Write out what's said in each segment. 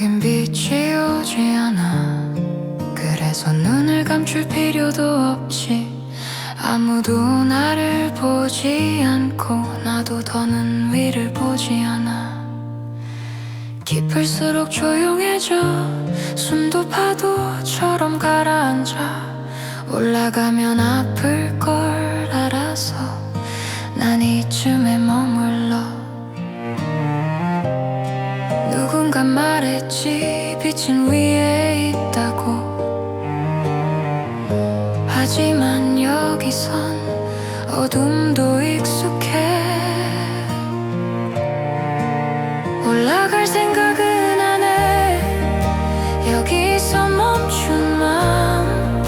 여긴 빛이 오지 않아. 그래서 눈을 감출 필요도 없지. 아무도 나를 보지 않고 나도 더는 위를 보지 않아. 깊을수록 조용해져. 숨도 파도처럼 가라앉아. 올라가면 아플 걸 알아서 난 이쯤에 머물러. 누군가 말했지 빛은 위에 있다고. 하지만 여기선 어둠도 익숙해. 올라갈 생각은 안 해. 여기서 멈춘 마음.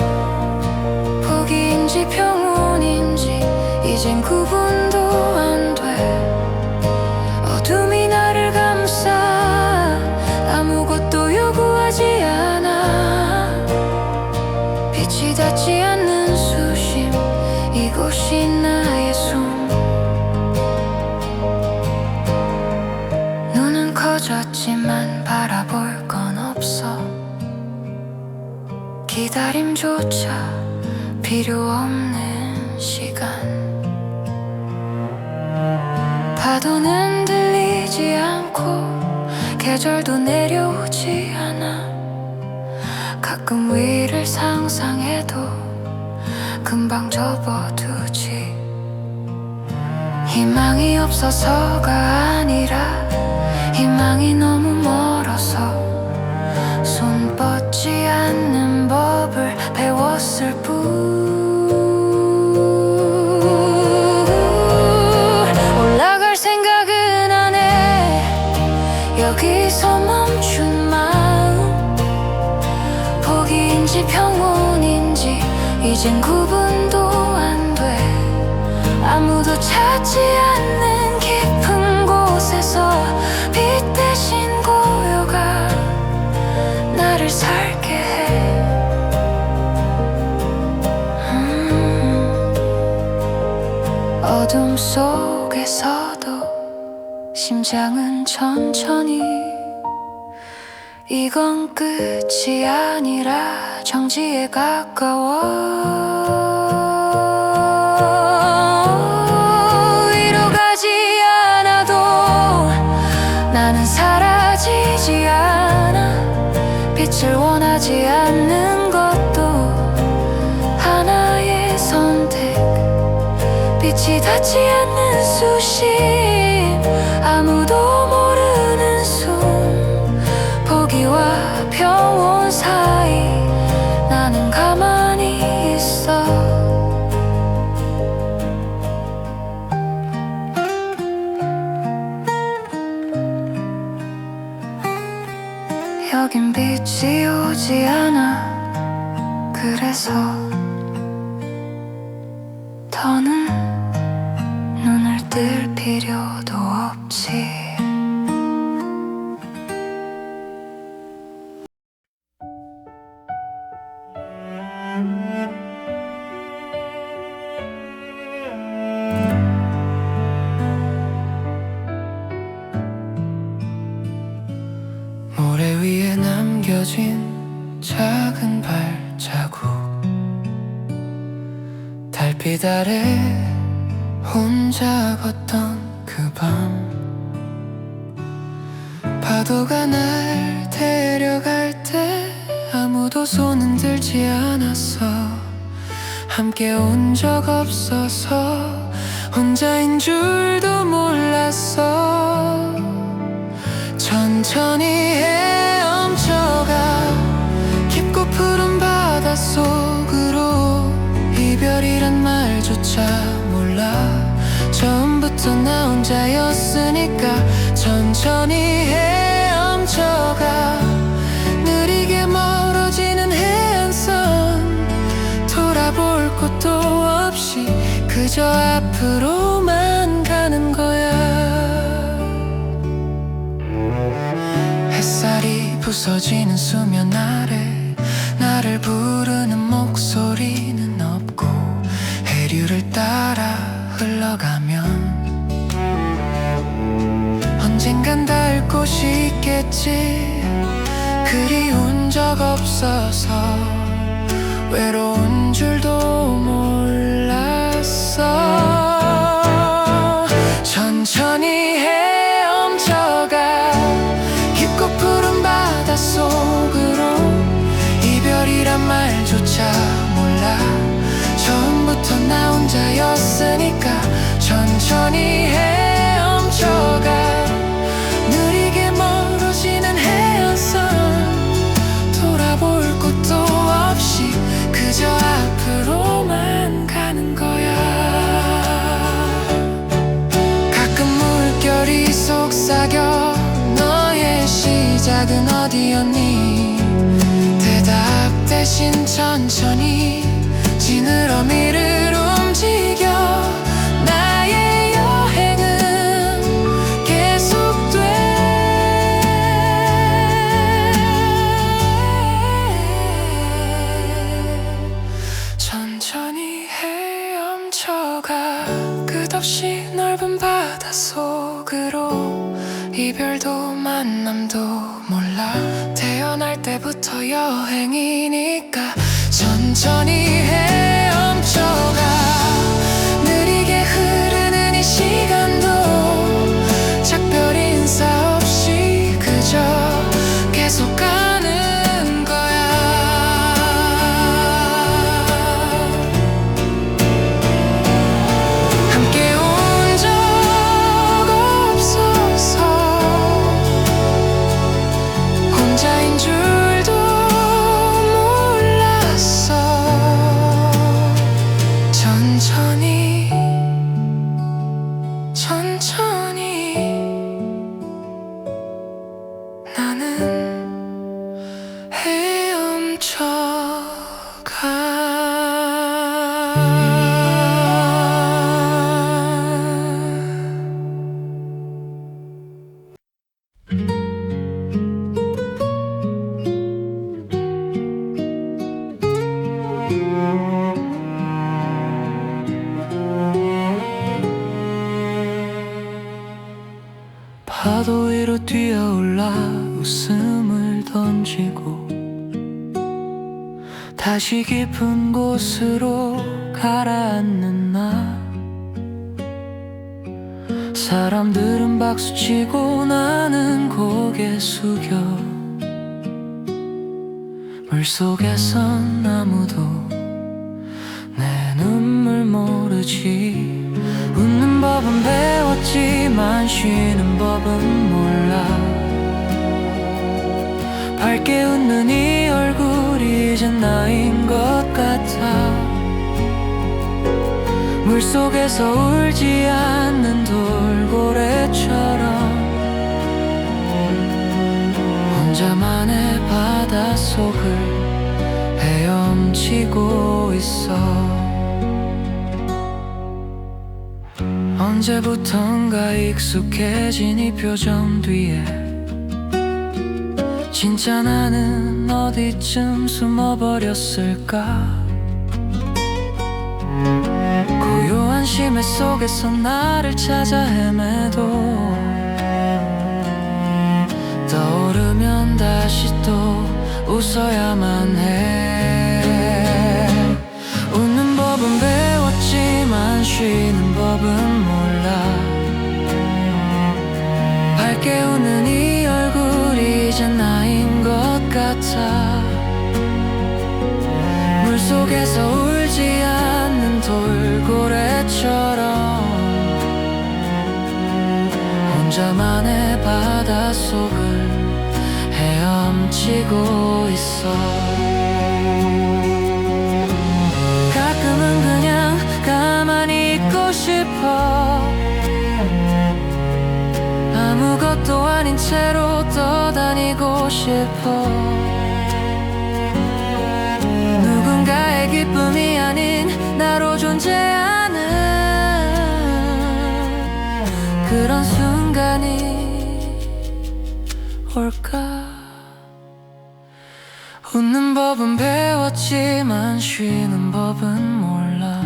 포기인지 평온인지 이젠 구분도 안 돼. 어둠이 나를 감싸. 아무것도 요구하지 않아. 빛이 닿지 않는 수심. 이곳이 나의 숨. 눈은 커졌지만 바라볼 건 없어. 기다림조차 필요 없는 시간. 파도는 들리지 않고 계절도 내려오지 않아. 가끔 위를 상상해도 금방 접어두지. 희망이 없어서가 아니라 희망이 너무 멀어서 손 뻗지 않는 법을 배웠을 뿐. 올라갈 생각은 안 해. 여기서 멈춘 마음. 포기인지 평온인지 이젠 구분도 안 돼. 아무도 찾지 않는 깊은 곳에서 빛 대신 고요가 나를 살게 해. 어둠 속에서도 심장은 천천히. 이건 끝이 아니라 정지에 가까워. 위로 가지 않아도 나는 사라지지 않아. 빛을 원하지 않는 것도 하나의 선택. 빛이 닿지 않는 수심. 아무도 모르는 숨. 포기와 평온 사이 나는 가만히 있어. 여긴 빛이 오지 않아. 그래서 더는 눈을 뜰 필요도 없지. 모래 위에 남겨진 작은 발자국. 달빛 아래 혼자 걷던 그 밤. 파도가 날 데려갈 때 아무도 손은 들지 않았어. 함께 온 적 없어서 혼자인 줄도 몰랐어. 천천히 헤엄쳐가 깊고 푸른 바닷속으로. 이별이란 말조차 몰라. 처음부터 나 혼자였으니까. 천천히 헤엄쳐가 느리게 멀어지는 해안선. 돌아볼 곳도 없이 그저 앞으로만 가는 거야. 햇살이 부서지는 수면 아래 나를 부르는 목소리는 없고. 해류를 따라 흘러가면 언젠간 닿을 곳이 있겠지. 적 없어서 외로운 줄도 몰랐어. 천천히 헤엄쳐가 깊고 푸른 바닷속으로 이별이란 말조차 몰라. 처음부터 나 혼자였으니까 천천히 헤엄쳐가 느리게 멀어지는 해안선 돌아볼 곳도 없이 그저 앞으로만 가는 거야. 가끔 물결이 속삭여 너의 시작은 어디였니? 대답 대신 천천히 지느러미를 움직여. 나의 여행은 계속돼. 천천히 헤엄쳐가 끝없이 넓은 바닷속으로 이별도 만남도 몰라. 태어날 때부터 여행이니까 천천히 헤엄쳐가 느리게 흐르는 이 시간도 작별 인사 없이 그저 계속 가는 거야. 함께 온 적 없어서 혼자인 줄도 몰랐어. 천천히 천천히 나는 헤엄쳐가. 파도 위로 뛰어올라 웃음을 던지고 다시 깊은 곳으로 가라앉는 나. 사람들은 박수치고 나는 고개 숙여. 물속에선 아무도 내 눈물 모르지. 웃는 법은 배웠지만 쉬는 법은 몰라. 밝게 웃는 이 얼굴이 이젠 나인 것 같아. 물속에서 울지 않는 돌고래처럼 혼자만의 바닷속을 헤엄치고 있어. 언제부턴가 익숙해진 이 표정 뒤에 진짜 나는 어디쯤 숨어버렸을까. 고요한 심해 속에서 나를 찾아 헤매도 떠오르면 다시 또 웃어야만 해. 웃는 법은 배웠지만 쉬는 법은 몰라. 밝게 웃는 이 얼굴이 이제 나인 것 같아. 물속에서 울지 않는 돌고래처럼 혼자만의 바닷속을 헤엄치고 있어. 가끔은 그냥 가만히 있고 싶어. 아무것도 아닌 채로 떠다니고 싶어. 누군가의 기쁨이 아닌 나로 존재하는 그런 순간이 올까. 웃는 법은 배웠지만 쉬는 법은 몰라.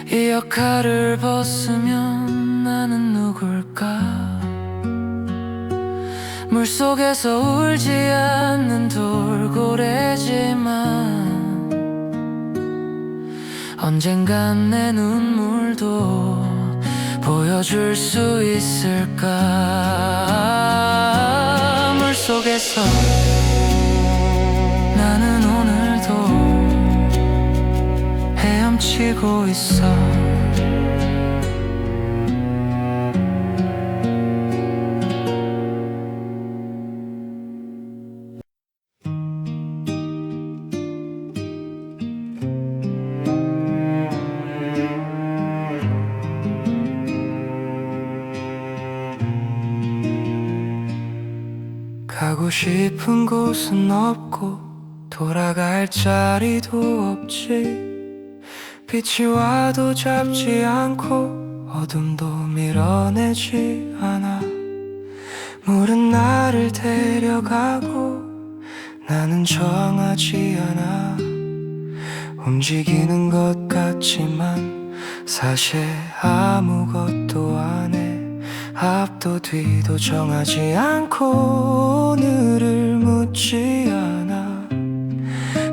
이 역할을 벗으면 나는 누굴까. 물속에서 울지 않는 돌고래지만 언젠간 내 눈물도 보여줄 수 있을까. 물속에서 나는 오늘도 헤엄치고 있어. 가고 싶은 곳은 없고 돌아갈 자리도 없지. 빛이 와도 잡지 않고 어둠도 밀어내지 않아. 물은 나를 데려가고 나는 저항하지 않아. 움직이는 것 같지만 사실 아무것도 안 해. 앞도 뒤도 정하지 않고 오늘을 묻지 않아.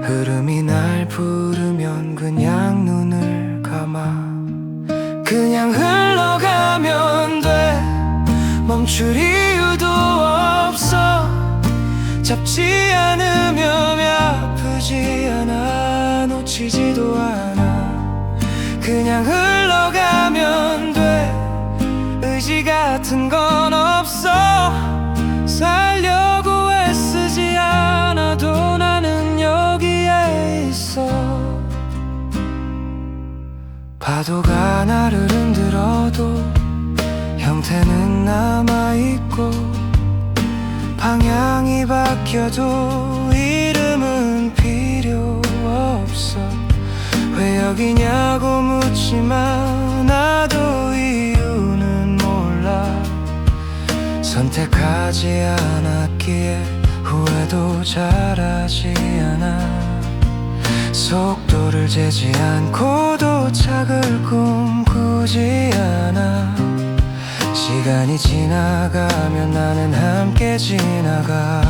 흐름이 날 부르면 그냥 눈을 감아. 그냥 흘러가면 돼. 멈출 이유도 없어. 잡지 않으면 아프지 않아. 놓치지도 않아. 그냥 흘러가면 돼. 의지 같은 건 없어. 살려고 애쓰지 않아도 나는 여기에 있어. 파도가 나를 흔들어도 형태는 남아있고 방향이 바뀌어도 이름은 필요 없어. 왜 여기냐고 묻지만 나도 이유는 몰라. 선택하지 않았기에 후회도 잘하지 않아. 속도를 재지 않고 도착을 꿈꾸지 않아. 시간이 지나가면 나는 함께 지나가.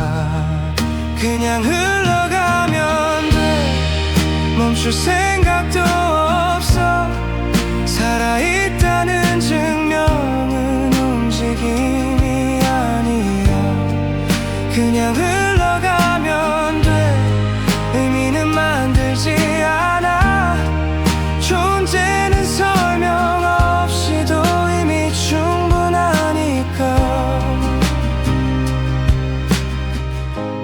그냥 흘러가면 돼. 멈출 생각도 없어. 살아있다는 증명은 움직임이 아니야. 그냥 흘러가면 돼. 의미는 만들지 않아. 존재는 설명 없이도 이미 충분하니까.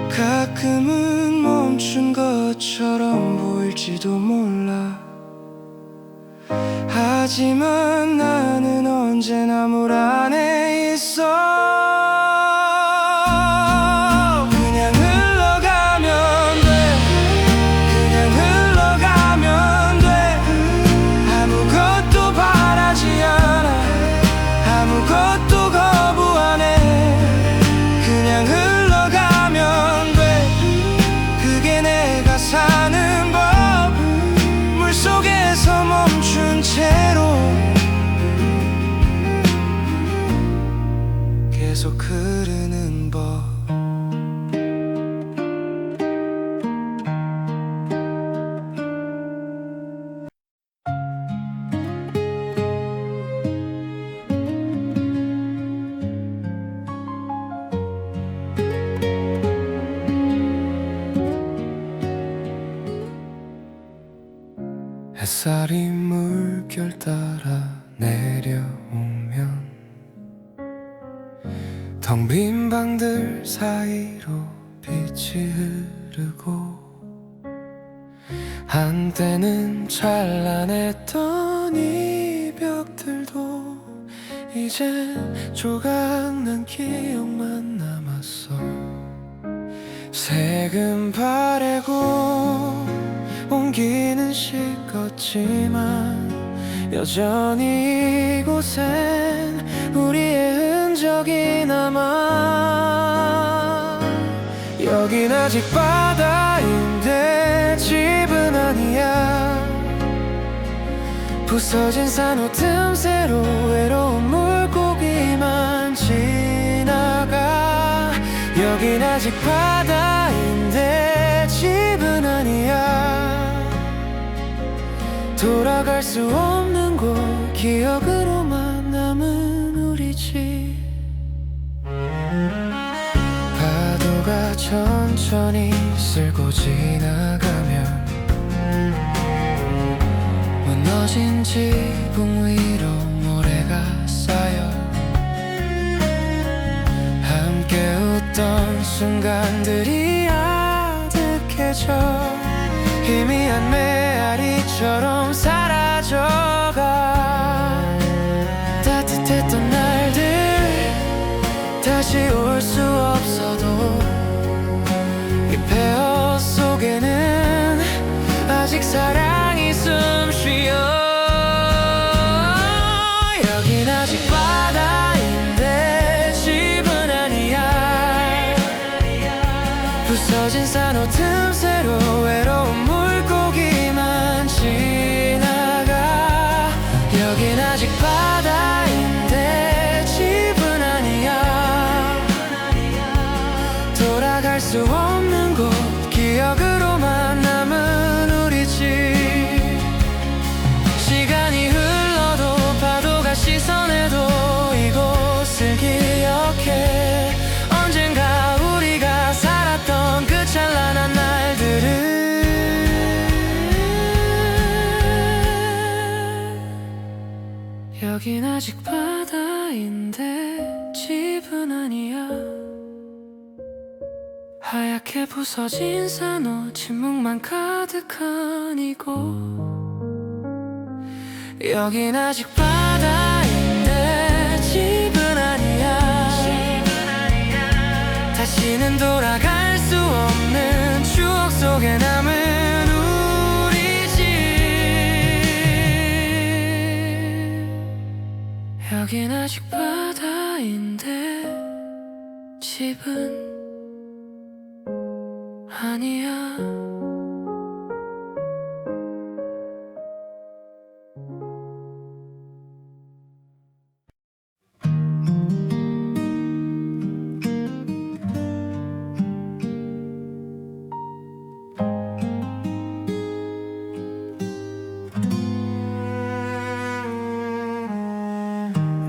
가끔은 멈춘 것처럼 보일지도 몰라. 하지만 나는 언제나 물 안에 있어. 그냥 흘러가면 돼. 그냥 흘러가면 돼. 아무것도 바라지 않아. 아무것도 거부 안 해. 그냥 흘러가면 돼. 그게 내가 사는 법. 물속에서 멈춘 채로 계속 흐르는 법. 햇살이 물결 따라 내려오면 텅 빈 방들 사이로 빛이 흐르고 한때는 찬란했던 이 벽들도 이제 조각난 기억만 남았어. 색은 바래고 온기는 식었지만 여전히 이곳엔 우리의 흔적이 남아. 여긴 아직 바다인데 집은 아니야. 부서진 산호 틈새로 외로운 물고기만 지나가. 여긴 아직 바다인데 집은 아니야. 돌아갈 수 없는 곳, 기억으로만 남은 우리 집. 파도가 천천히 쓸고 지나가면 무너진 지붕 위로 모래가 쌓여 함께 웃던 순간들이 아득해져 희미한 메아리처럼 사라져가. 따뜻했던 날들 다시 올 수 없어도 이 폐허 속에는 아직 사랑이 숨쉬어. 여긴 아직 바다인데 집은 아니야. 부서진 산호 틈새로 외로운 물고기만 지나가. 여긴 아직 바다인데 집은 아니야. 돌아갈 수 없는 곳, 기억으로만 남은 우리 집. 시간이 흘러도 파도가 씻어내도 이곳을 기억해. 언젠가 우리가 살았던 그 찬란한 날들을. 여긴 아직 바다인데 집은 아니야. 하얗게 부서진 산호, 침묵만 가득한 이곳. 여긴 아직 바다인데 집은 아니야. 다시는 돌아갈 수 없는 추억 속에 남은 우리 집. 여긴 아직 바다인데 집은 아니야.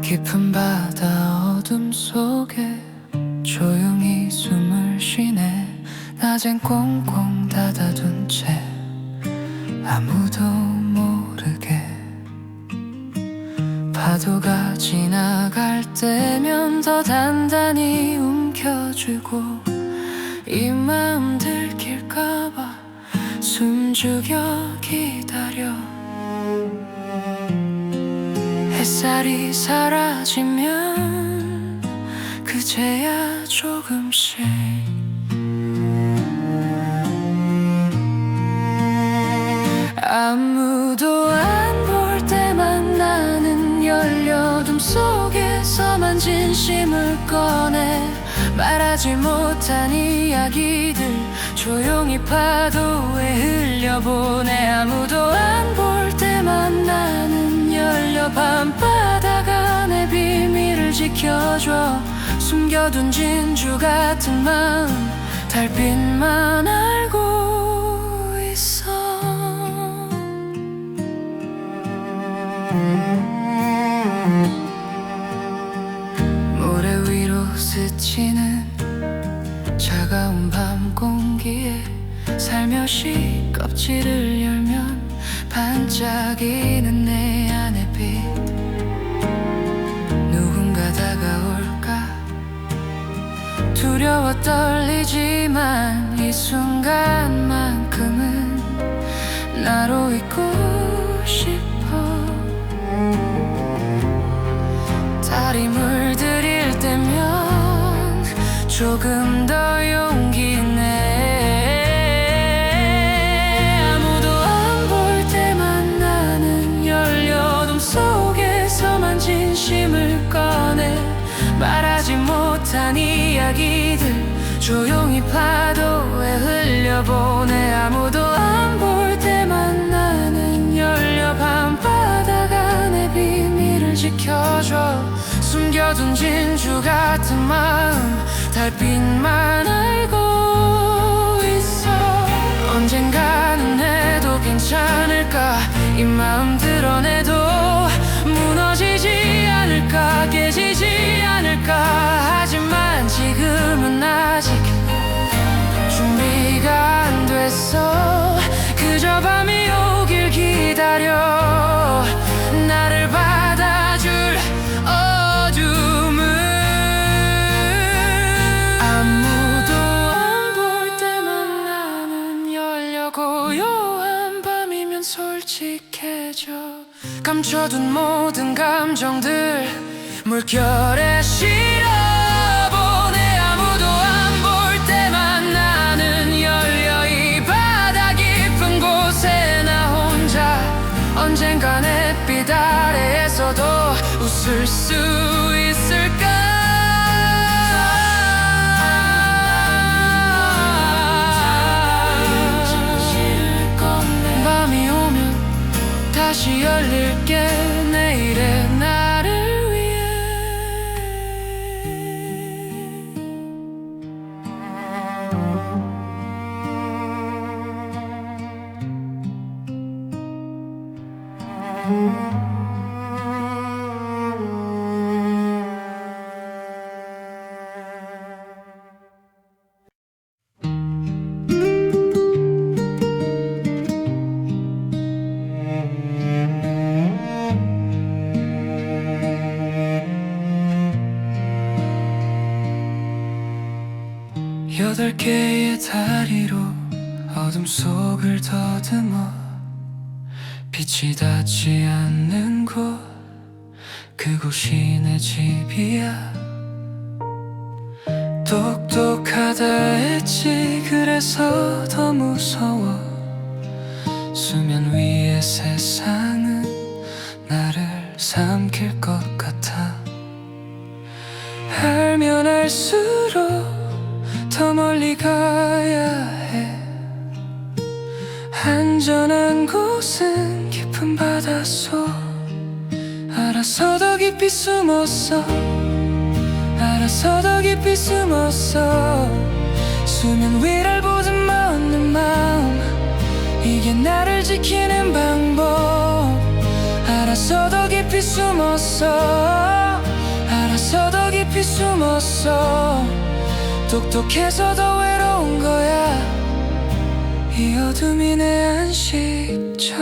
깊은 바다 어둠 속에 조용히 숨을 쉬네. 낮엔 꽁꽁 닫아둔 채 아무도 모르게. 파도가 지나갈 때면 더 단단히 움켜쥐고 이 마음 들킬까봐 숨죽여 기다려. 햇살이 사라지면 그제야 조금씩 아무도 안 볼 때만 나는 열려둠 속에서만 진심을 꺼내. 말하지 못한 이야기들 조용히 파도에 흘려보내. 아무도 안 볼 때만 나는 열려 밤바닥 안에 비밀을 지켜줘. 숨겨둔 진주 같은 마음 달빛만 알고 있어. 모래 위로 스치는 차가운 밤 공기에 살며시 껍질을 열면 반짝이는 내 안의 빛. 누군가 다가올까 두려워 떨리지만 이 순간만큼은 나로 있고 싶어. 달이 물들일 때면 조금 더 용기 내. 아무도 안 볼 때만 나는 열려둠 속에서만 진심을 꺼내. 말하지 못한 이야기들 조용히 파도에 흘려보내. 아무도 안 볼 때만 나는 열려 밤바닥 안에 비밀을 지켜줘. 숨겨둔 진주 같은 마음 달빛만 알고 있어. 언젠가는 해도 괜찮을까, 이 마음 드러내도 무너지지 않을까, 깨지지 않을까. 하지만 지금은 아직 준비가 안 됐어. 그저 밤이 오길 기다려 나를 받아줄 어둠을. 아무도 안 볼 때만 나는 열려 고요한 밤이면 솔직해져. 감춰둔 모든 감정들 물결에 실어보내. 아무도 안 볼 때만 나는 열려 이 바다 깊은 곳에 나 혼자. 언젠간 햇빛 아래에서도 웃을 수 있을까. 밤이 오면 다시 열릴게 내일의 나를 위해. 여덟 개의 다리로 어둠 속을 더듬어 빛이 닿지 않는 곳, 그곳이 내 집이야. 똑똑하다 했지, 그래서 더 무서워. 수면 위의 세상은 나를 삼킬 것 같아. 알면 알수록 더 멀리 가야 해. 안전한 곳은 깊은 바닷속. 알아서 더 깊이 숨었어. 알아서 더 깊이 숨었어. 수면 위를 보듬어 내 마음, 이게 나를 지키는 방법. 알아서 더 깊이 숨었어. 알아서 더 깊이 숨었어. 똑똑해서 더 외로운 거야. 이 어둠이 내 안식처.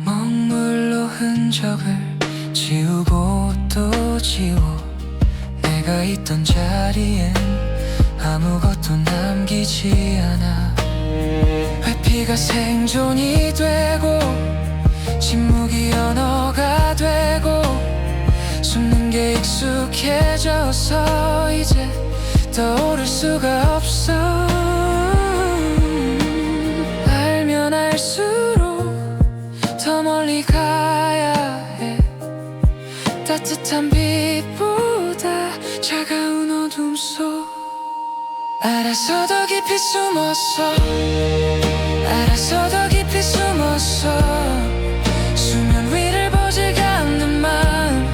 먹물로 흔적을 지우고 또 지워. 내가 있던 자리엔 아무것도 남기지 않아. 회피가 생존이 되고 침묵이 언어가 되고 숨는 게 익숙해져서 이제 떠오를 수가 없어. 알면 알수록 더 멀리 가야 해. 따뜻한 빛보다 차가운 어둠 속. 알아서 더 깊이 숨었어. 알아서 더 깊이 숨었어. 수면 위를 보질 않는 마음,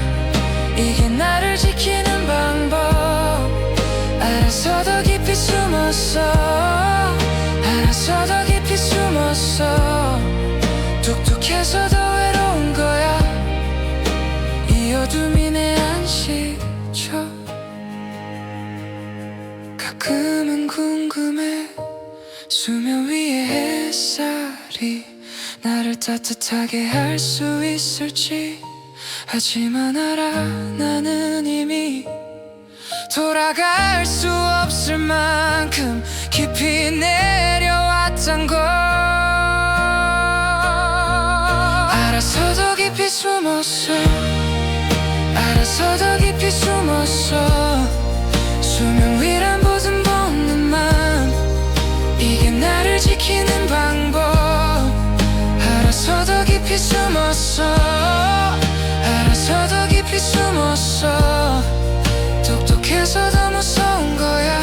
이게 나를 지키는 방법. 알아서 더 깊이 숨었어. 알아서 더 깊이 숨었어. 똑똑해서 더 외로운 거야. 이 어둠이 내 안식처. 가끔은 궁금해, 수면 위의 햇살이 나를 따뜻하게 할 수 있을지. 하지만 알아, 나는 이미 돌아갈 수 없을 만큼 깊이 내려왔던 걸. 알아서 더 깊이 숨었어. 알아서 더 깊이 숨었어. 수면 위란 보듬 보는 맘, 이게 나를 지키는 방법. 알아서 더 깊이 숨었어. 알아서 더 깊이 숨었어. 똑똑해서 더 무서운 거야.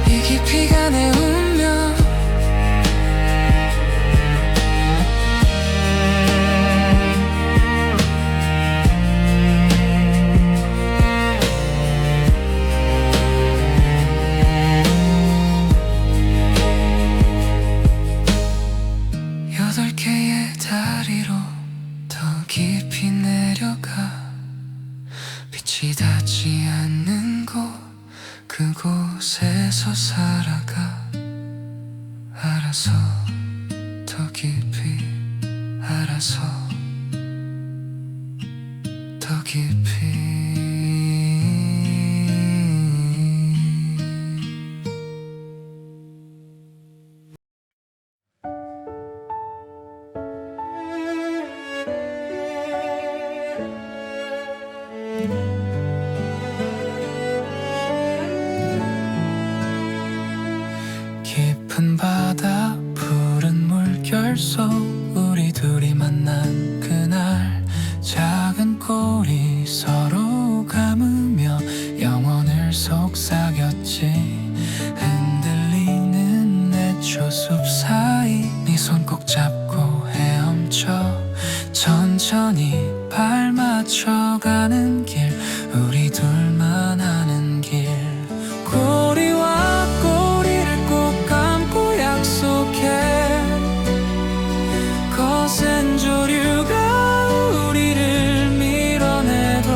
이 깊이가 내 운명. 곳에서 살아가 알아서 더 깊이 알아서 더 깊이 깊은 바다 푸른 물결 속 우리 둘이 만난 그날 작은 꼬리 서로 감으며 영혼을 속삭였지 흔들리는 내초숲 사이 네 손 꼭 잡고 헤엄쳐 천천히 발 맞춰가는 길 우리 둘만 아는 길 꼬리와 꼬리를 꼭 감고 약속해 거센 조류가 우리를 밀어내도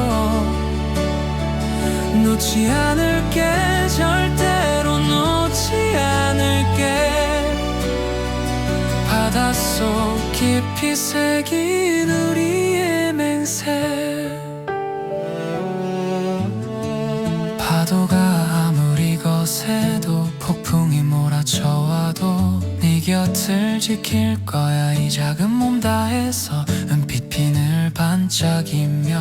놓지 않을게 절대로 놓지 않을게 바닷속 깊이 새긴 우리의 맹세 파도가 아무리 거세도 폭풍이 몰아쳐와도 네 곁을 지킬 거야 이 작은 몸 다해서 은빛핀을 반짝이며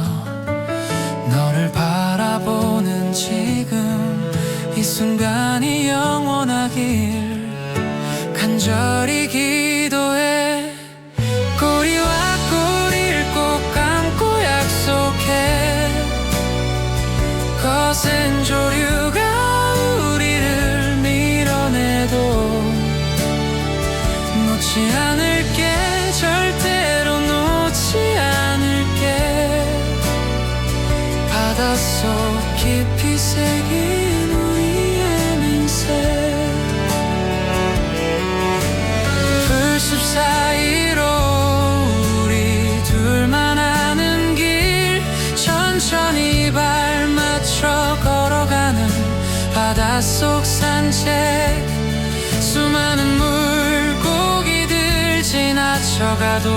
너를 바라보는 지금 이 순간이 영원하길 간절히 기도해 꼬리와 꼬리를 꼭 감고 약속해 거센 조류가 우리를 밀어내도 놓지 않을게 절대로 놓지 않을게 바닷속 깊이 새긴 우리의 맹세 풀숲 사이로 우리 둘만 아는 길 천천히 발 맞춰 걸어가는 바닷속 산책 수많은 물고기들 지나쳐가도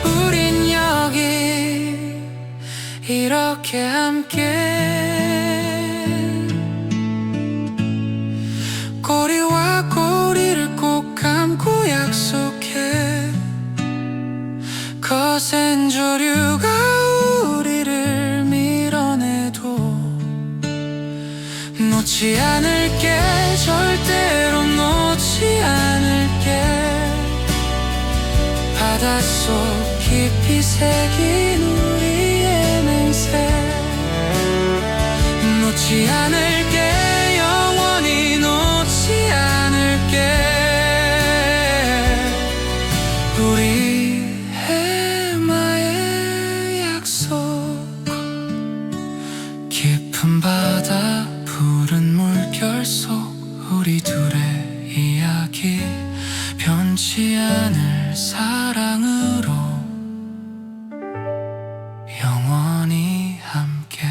우린 여기 이렇게 함께 꼬리와 꼬리를 꼭 감고 약속해 거센 조류가 우리를 밀어내도 놓지 않을게 절대로 놓지 않을게 바닷속 깊이 새긴 우리의 맹세 놓지 않을게 영원히 놓지 않을게 우리 해마의 약속 깊은 바다 푸른 물결 속 우리 둘의 이야기 변치 않을 사랑으로 영원히 함께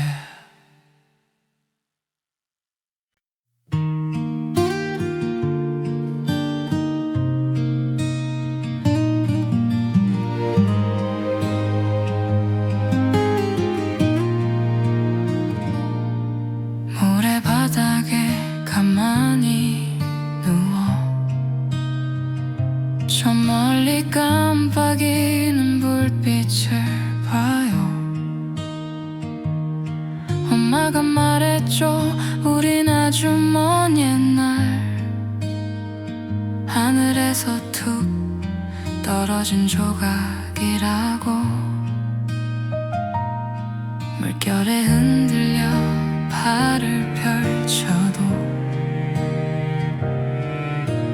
모래바닥에 가만히 누워 저 멀리 깜빡이는 불빛을 봐요 엄마가 말했죠 우린 아주 먼 옛날 하늘에서 툭 떨어진 조각이라고 물결에 흔들려 팔을 펼쳐도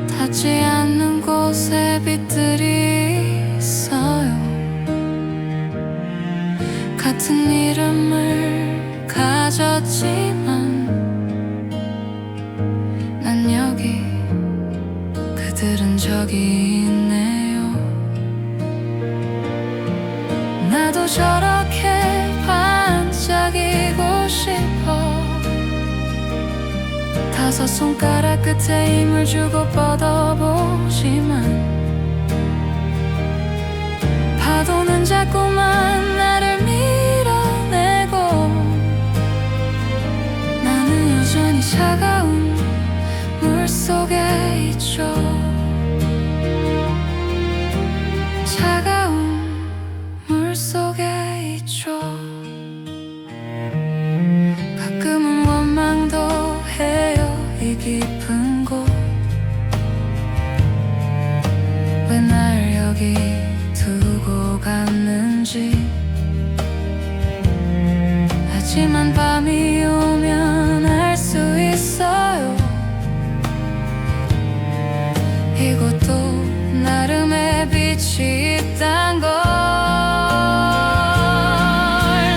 닿지 않는 곳에 빛들이 있어요 같은 이름을 가졌지만 난 여기 그들은 저기 있네요 나도 저렇게 반짝이고 싶어 다섯 손가락 끝에 힘을 주고 뻗어보지만 파도는 자꾸만 나를 밀어내고 나는 여전히 차가운 물속에 있죠. 차가운 물속에 있죠. 가끔은 원망도 해요. 이 깊은 곳 왜 날 여기 두고 갔는지. 하지만 밤이 오면 알 수 있어요. 이곳도 나름의 빛이 있단 걸.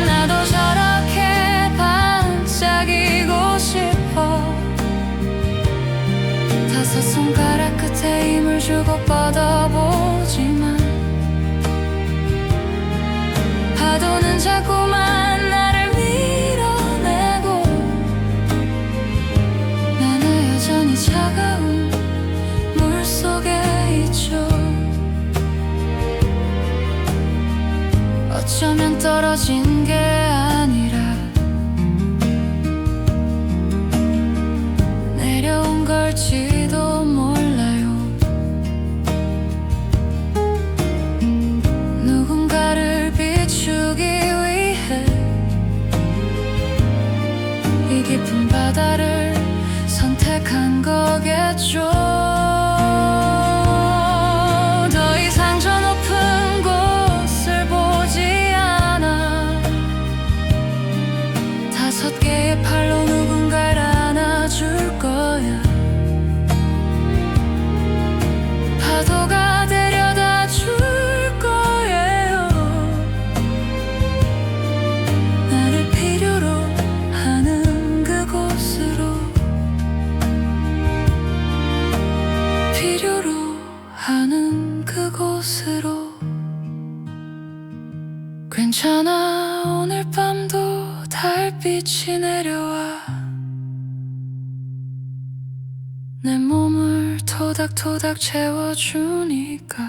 나도 저렇게 반짝이고 싶어. 다섯 손가락 끝에 힘을 주고 뻗어보지만 파도는 자꾸만 나를 밀어내고 나는 여전히 차가운 물속에 있죠. 어쩌면 떨어진 게 아니라 내려온 걸지도 몰라요. 누군가를 비추기 위해 이 깊은 바다를 선택한 거겠죠. 더 이상 저 높은 곳을 보지 않아. 다섯 개의 팔로 누군가를 안아줄 거야. 파도가 데려다 줄 거예요. 나를 필요로 하는 그곳으로. 필요로 하는 그곳으로. 괜찮아, 오늘 밤도 달빛이 내려와 내 몸을 토닥토닥 채워주니까.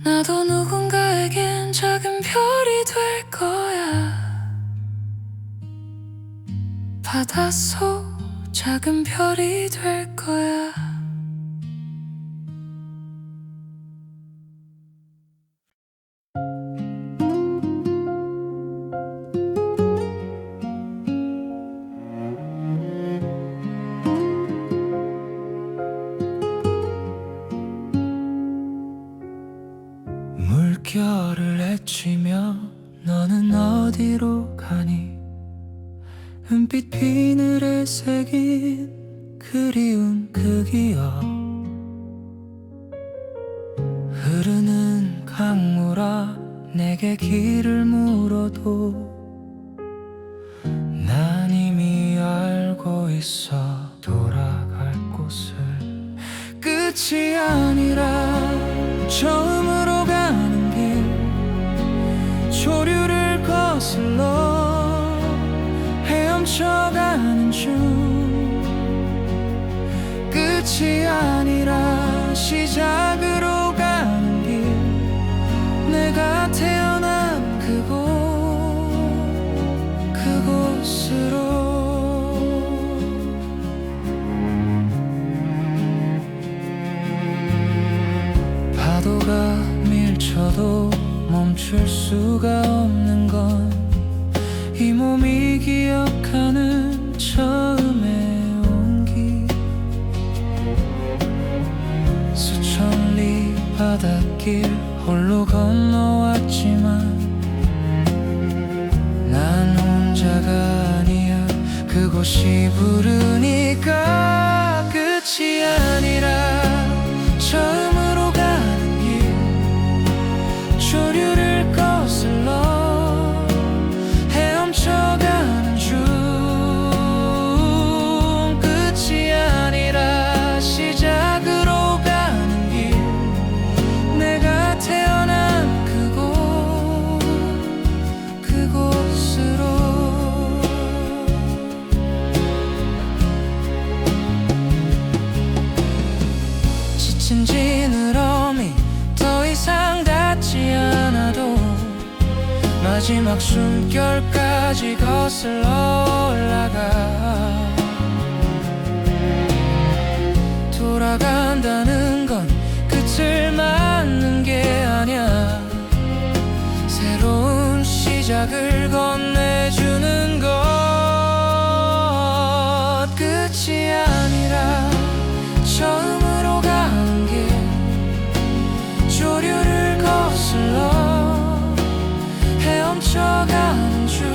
나도 누군가에겐 작은 별이 될 거야. 바닷속 작은 별이 될 거야. 물결을 헤치며 너는 어디로 가니. 은빛 비늘에 새긴 그리운 그 기억. 흐르는 강물아 내게 길을 물어도 난 이미 알고 있어. 돌아갈 곳을. 끝이 아니라 처음으로 가는 길. 조류를 거슬러 헤엄쳐가는 중. 끝이 아니라 시작으로 가는 길. 내가 태어난 그곳으로. 파도가 밀쳐도 멈출 수가 없는 건 이 몸이 기억하는 처음의 온기. 수천 리 바닷길 홀로 건너왔지만 난 혼자가 아니야. 그곳이 부르니까. 끝이 아니라 처음으로 가는 길. 조류를 거슬러 헤엄쳐가는 중. 끝이 아니라 시작으로 가는 길. 내가 태어난 그곳으로. 막 숨결까지 거슬러 올라가. 돌아간다는 건 끝을 맞는 게 아냐. 새로운 시작을 건네주는 것. 끝이 아니라 처음으로 가는 길. 조류를 거슬러 헤엄쳐가는 중.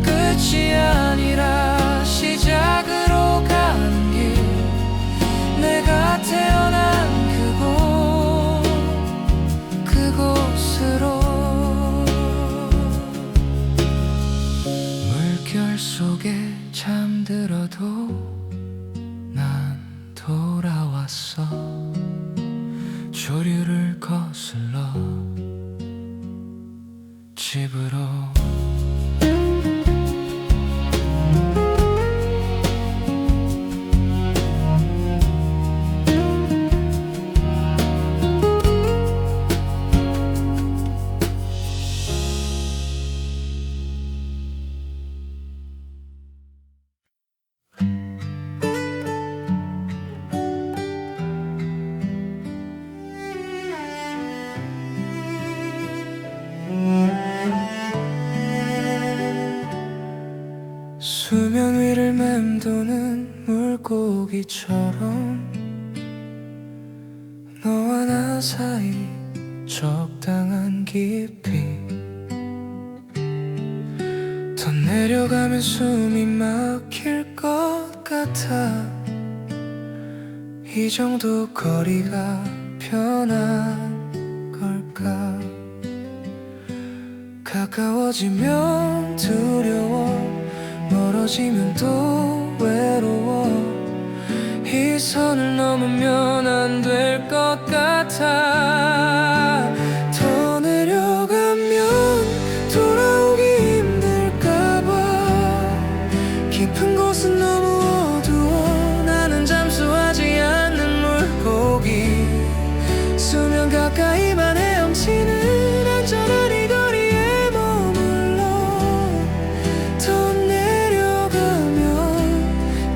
끝이 아니라 시작으로 가는 길. 내가 태어난 그곳으로. 물결 속에 잠들어도 난 돌아왔어. 조류를 거슬러 집으로. 수면 위를 맴도는 물고기처럼 너와 나 사이 적당한 깊이. 더 내려가면 숨이 막힐 것 같아. 이 정도 거리가 편한 걸까. 가까워지면 두려워, 멀어지면 또 외로워. 이 선을 넘으면 안 될 것 같아. 더 내려가면 돌아오기 힘들까봐. 깊은 곳은 너무 어두워. 나는 잠수하지 않는 물고기. 수면 가까이만 헤엄치는 안전한 이 거리에 머물러. 더 내려가면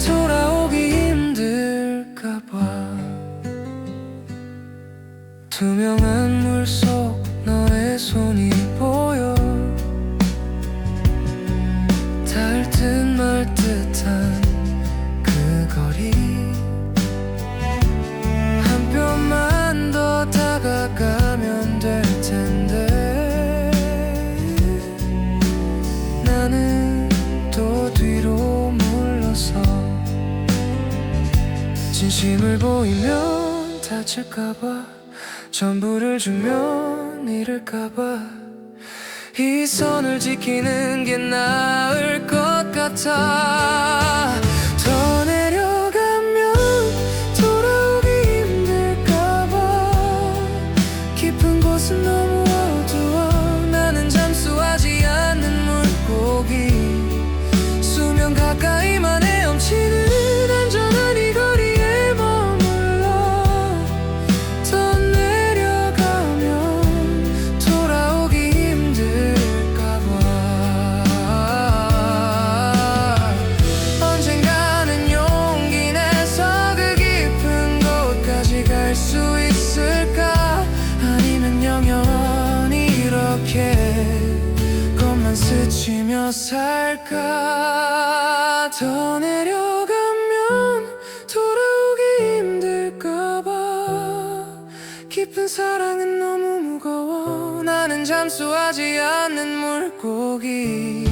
돌아오기 힘들까봐. 투명한 물속 너의 손이 보여. 닿을 듯 말 듯한 그 거리. 한 뼘만 더 다가가면 될 텐데. 나는 또 뒤로 물러서. 진심을 보이면 다칠까봐. 전부를 주면 잃을까봐. 이 선을 지키는 게 나을 것 같아. 더 내려가면 돌아오기 힘들까봐. 깊은 곳은 너무 어두워. 나는 잠수하지 않는 물고기. 수면 가까이만 헤엄치는 안전한 이 거리에 머물러. 더 내려가면 돌아오기 힘들까봐. 언젠가는 용기 내서 그 깊은 곳까지 갈 수 있을까. 아니면 영원히 이렇게 것만 스치며 살까. 더 내려가면 돌아오기 힘들까봐. 깊은 사랑은 너무 무거워. 나는 잠수하지 않는 물고기.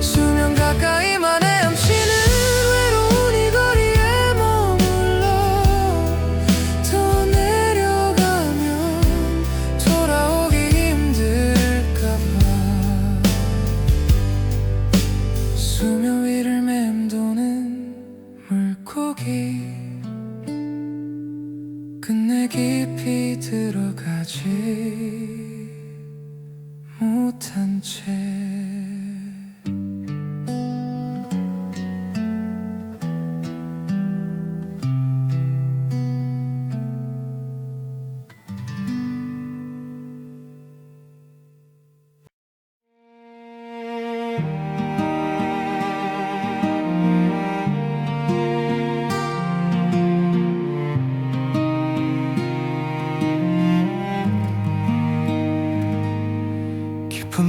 수면 가까이만 헤엄치는 외로운 이 거리에 머물러. 더 내려가면 돌아오기 힘들까봐. 수면 위를 맴도는 물고기. 끝내 깊이 들어가지 못한 채.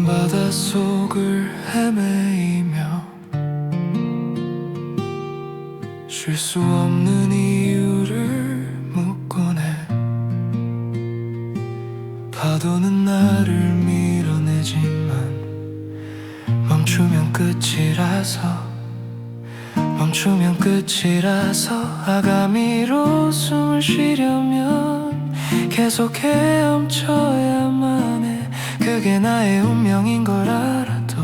깊은 바닷속을 헤매이며 쉴 수 없는 이유를 묻곤 해. 파도는 나를 밀어내지만 멈추면 끝이라서 아가미로 숨을 쉬려면 계속 헤엄쳐야만 해. 그게 나의 운명인 걸 알아도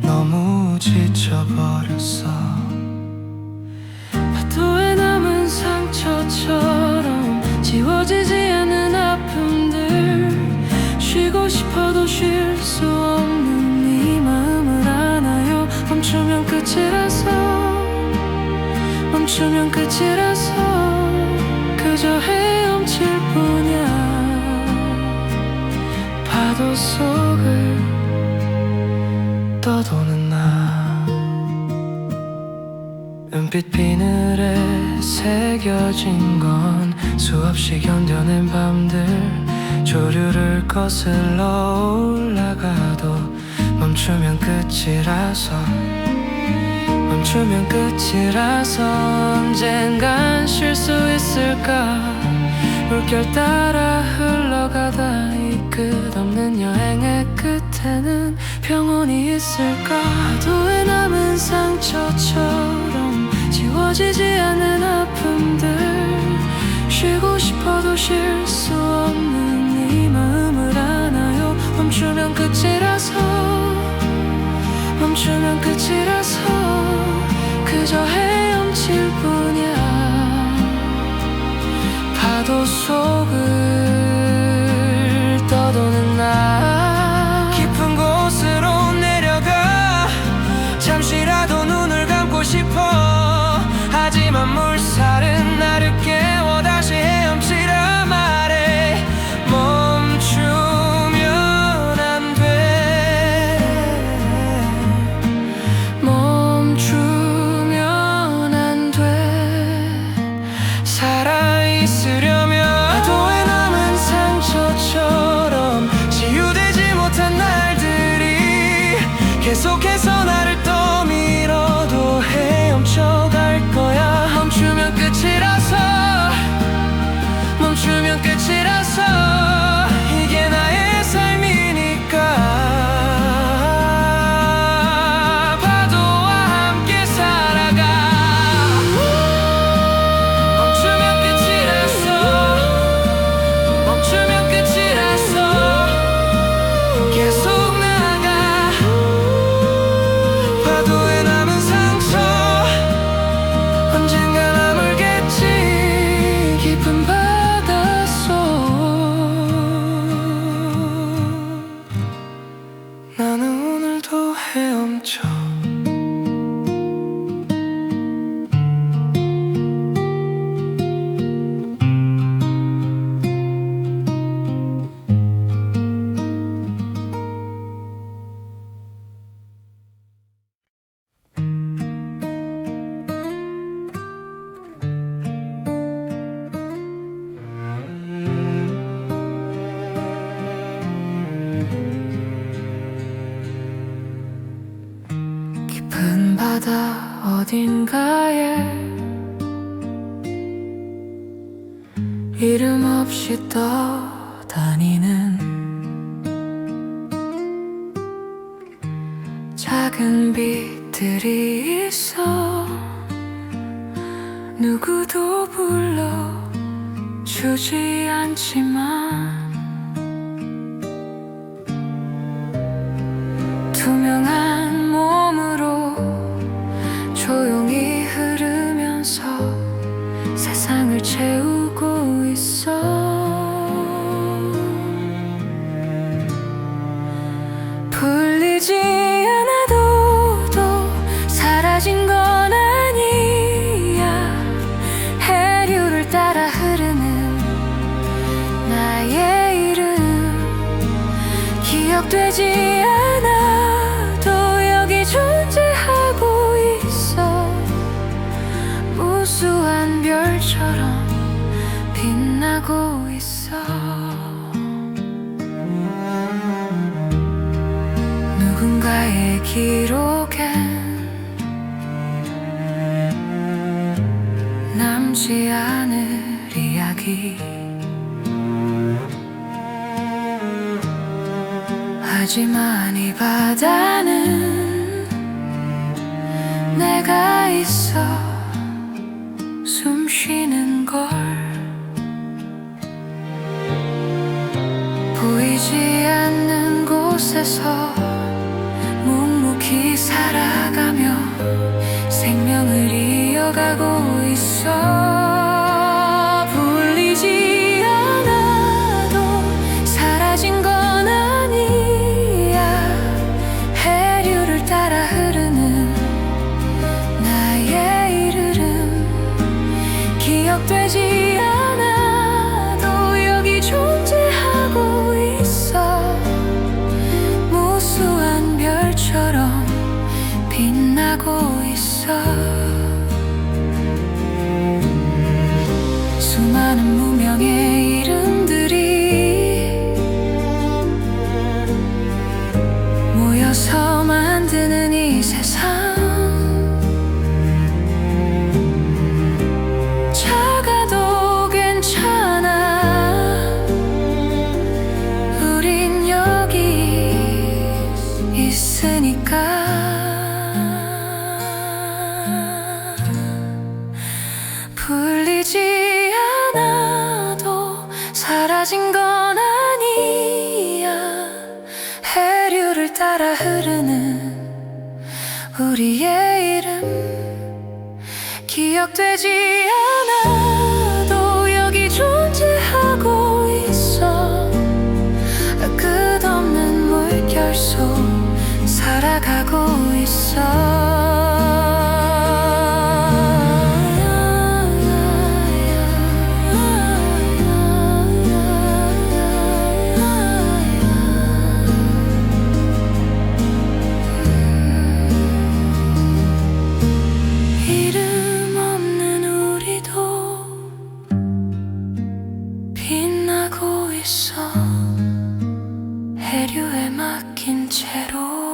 너무 지쳐버렸어. 파도에 남은 상처처럼 지워지지 않는 아픔들, 쉬고 싶어도 쉴 수 없는 이 마음을 안아요. 멈추면 끝이라서 그저 헤엄칠 뿐이야. 파도 속을 떠도는 나. 은빛 비늘에 새겨진 건 수없이 견뎌낸 밤들, 조류를 거슬러 올라가도 멈추면 끝이라서 언젠간 쉴 수 있을까. 물결 따라 흘러가다 이 끝없는 여행의 끝에는 평온이 있을까. 파도에 남은 상처처럼 지워지지 않는 아픔들, 쉬고 싶어도 쉴 수 없는 이 마음을 안아요. 멈추면 끝이라서 그저 헤엄칠 뿐이야. 파도 속을 떠도는 나. 깊은 곳으로 내려가 잠시라도 눈을 감고 싶어. 하지만 물살은 나를 깨워 다시 헤엄치라 말해. 멈추면 안 돼. 멈추면 안 돼. 살아있으려면 파도에 남은 상처처럼 치유되지 못한 날들이 계속해서 나를 떠밀어도 헤엄쳐 갈 거야. 멈추면 끝이라서 이게 나의 삶이니까. 파도와 함께 살아가. 멈추면 끝이라서 계속 나가. 파도에 남은 상처 언젠가 남을겠지. 깊은 바닷속 나는 오늘도 헤엄쳐. 깊은 바다 어딘가에 이름 없이 떠다니는 작은 빛들이 있어. 누구도 불러주지 않지만 투명한 몸으로 조용히 흐르면서 세상을 채우고 있어. 풀리지 않아도 또 사라진 건 아니야. 해류를 따라 흐르는 나의 이름 기억되지 않아도 여기 존재하고 있어. 무수한 별처럼 빛나고 있어. 누군가의 기록엔 남지 않을 이야기. 하지만 이 바다는 내가 있어 숨 쉬는 걸. 보이지 않는 곳에서 묵묵히 살아가며 생명을 이어가고 있어. 불리지 않아도 사라진 건 아니야. 해류를 따라 흐르는 나의 이름 기억되지 않아도 여기 존재하고 있어. 무수한 별처럼 빛나고 있어. 수많은 무명의 이름들이 모여서 만드는 이 세상. 작아도 괜찮아. 우린 여기 있으니까. 불리지 않아도 사라진 건 아니야. 해류를 따라 흐르는 우리의 이름 기억되지 않아도 여기 존재하고 있어. 끝없는 물결 속 살아가고 있어. 빛나고 있어. 해류에 맡긴 채로.